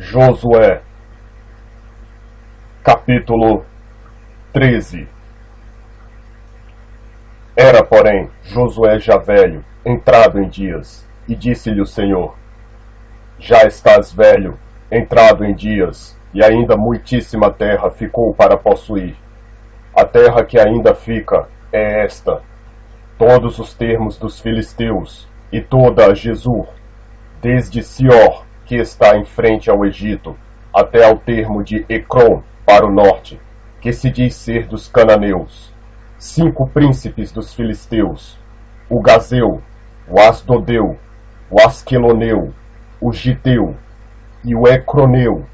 Josué, capítulo 13. Era, porém, Josué já velho, entrado em dias, e disse-lhe o Senhor: Já estás velho, entrado em dias, e ainda muitíssima terra ficou para possuir. A terra que ainda fica é esta: todos os termos dos filisteus, e toda a Jesur, desde Sior, que está em frente ao Egito, até ao termo de Ecrom, para o norte, que se diz ser dos cananeus. 5 príncipes dos filisteus: o Gazeu, o Asdodeu, o Asqueloneu, o Giteu, e o Ecroneu,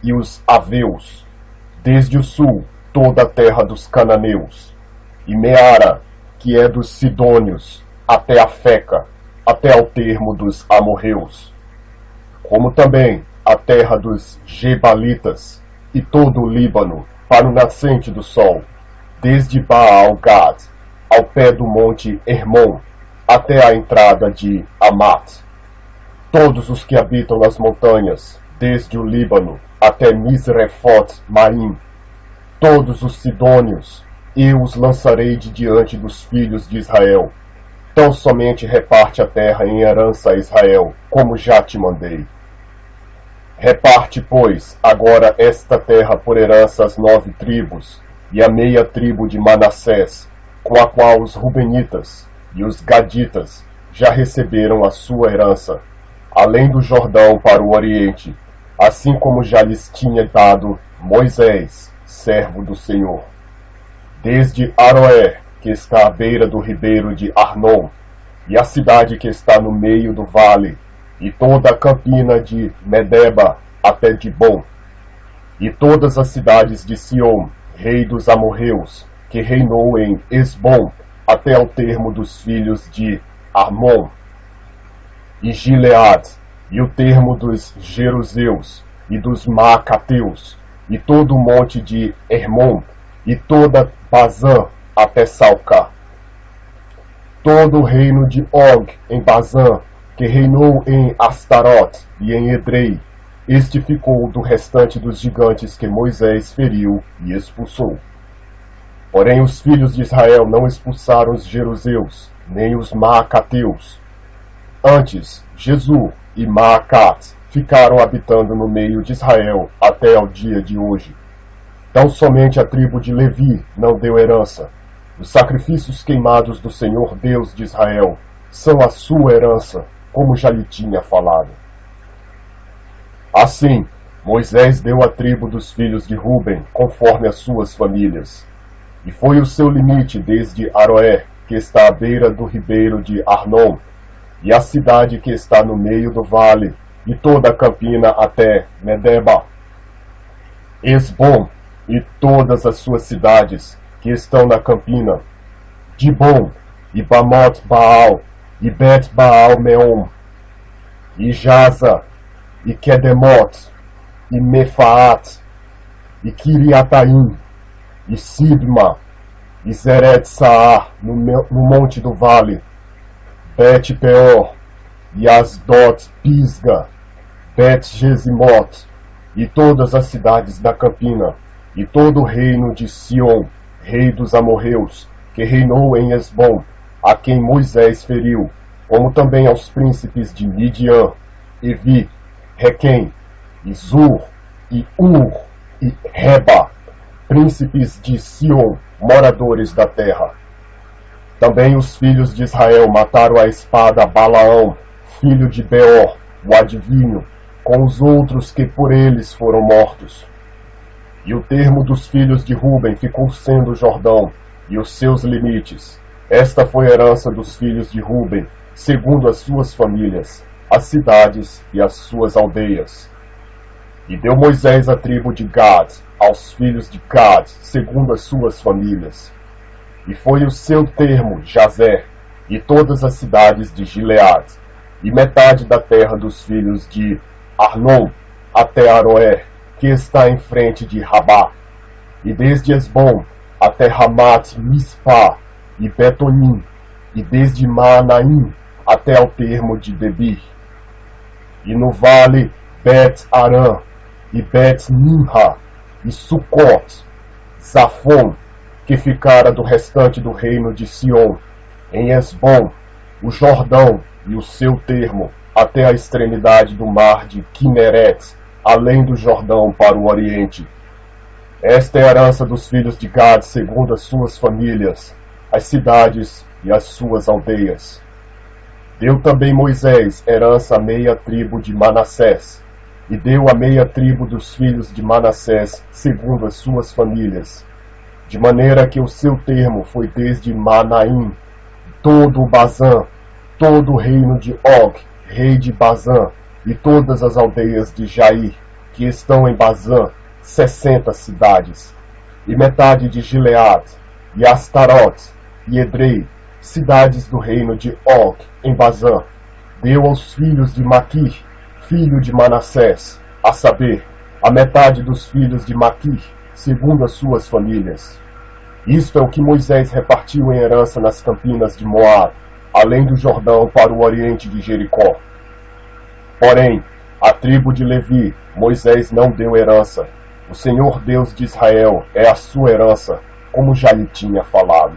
e os Aveus, desde o sul, toda a terra dos cananeus, e Meara, que é dos Sidônios, até a Feca, até ao termo dos amorreus, como também a terra dos Gebalitas, e todo o Líbano, para o nascente do sol, desde Baal-Gad, ao pé do monte Hermon, até a entrada de Amat. Todos os que habitam nas montanhas, desde o Líbano até Misrefoth-Maim, todos os sidônios, eu os lançarei de diante dos filhos de Israel. Tão somente reparte a terra em herança a Israel, como já te mandei. Reparte, pois, agora esta terra por herança às 9 tribos, e a meia tribo de Manassés, com a qual os Rubenitas e os Gaditas já receberam a sua herança, além do Jordão para o oriente, assim como já lhes tinha dado Moisés, servo do Senhor. Desde Aroé, que está à beira do ribeiro de Arnon, e a cidade que está no meio do vale, e toda a campina de Medeba até Dibon, e todas as cidades de Sion, rei dos amorreus, que reinou em Esbom, até ao termo dos filhos de Armon, e Gilead, e o termo dos Jeruseus, e dos Maacateus, e todo o monte de Hermon, e toda Bazã até Salcá. Todo o reino de Og em Bazã, que reinou em Astarote e em Edrei, este ficou do restante dos gigantes que Moisés feriu e expulsou. Porém os filhos de Israel não expulsaram os Jeruseus, nem os Maacateus. Antes, Jesur e Maacat ficaram habitando no meio de Israel até ao dia de hoje. Tão somente a tribo de Levi não deu herança. Os sacrifícios queimados do Senhor Deus de Israel são a sua herança, como já lhe tinha falado. Assim, Moisés deu a tribo dos filhos de Ruben, conforme as suas famílias. E foi o seu limite desde Aroé, que está à beira do ribeiro de Arnon, e a cidade que está no meio do vale, e toda a campina até Medeba. Esbom e todas as suas cidades que estão na campina, Dibon e Bamot-Baal e Bet-Baal-Meom, e Jaza e Kedemot e Mefaat e Kiriataim e Sibma e Zeret-Saar no monte do vale, Bet-Peor e Asdot-Pisga, Bet-Gesimot e todas as cidades da campina, e todo o reino de Sion, rei dos amorreus, que reinou em Esbom, a quem Moisés feriu, como também aos príncipes de Midian, Evi, Requem, e Zur, e Ur, e Reba, príncipes de Sion, moradores da terra. Também os filhos de Israel mataram a espada Balaão, filho de Beor, o adivinho, com os outros que por eles foram mortos. E o termo dos filhos de Ruben ficou sendo o Jordão, e os seus limites. Esta foi a herança dos filhos de Ruben, segundo as suas famílias, as cidades e as suas aldeias. E deu Moisés a tribo de Gad, aos filhos de Gad, segundo as suas famílias. E foi o seu termo Jazer, e todas as cidades de Gilead, e metade da terra dos filhos de Arnon, até Aroé, que está em frente de Rabá, e desde Esbom até Ramat-Mispá e Betonim, e desde Maanaim até ao termo de Debir, e no vale Bet-Arã, e Bet-Nimra, e Sucot, Zafon, que ficara do restante do reino de Sion, em Esbom, o Jordão e o seu termo, até a extremidade do mar de Quinneret, além do Jordão para o oriente. Esta é a herança dos filhos de Gad segundo as suas famílias, as cidades e as suas aldeias. Deu também Moisés herança à meia tribo de Manassés, e deu a meia tribo dos filhos de Manassés segundo as suas famílias, de maneira que o seu termo foi desde Manaim, todo o Bazã, todo o reino de Og, rei de Bazã, e todas as aldeias de Jair, que estão em Bazã, 60 cidades, e metade de Gilead, e Astarote, e Edrei, cidades do reino de Og, em Bazã, deu aos filhos de Maquir, filho de Manassés, a saber, a metade dos filhos de Maquir, segundo as suas famílias. Isto é o que Moisés repartiu em herança nas campinas de Moab, além do Jordão para o oriente de Jericó. Porém, a tribo de Levi, Moisés não deu herança. O Senhor Deus de Israel é a sua herança, como já lhe tinha falado.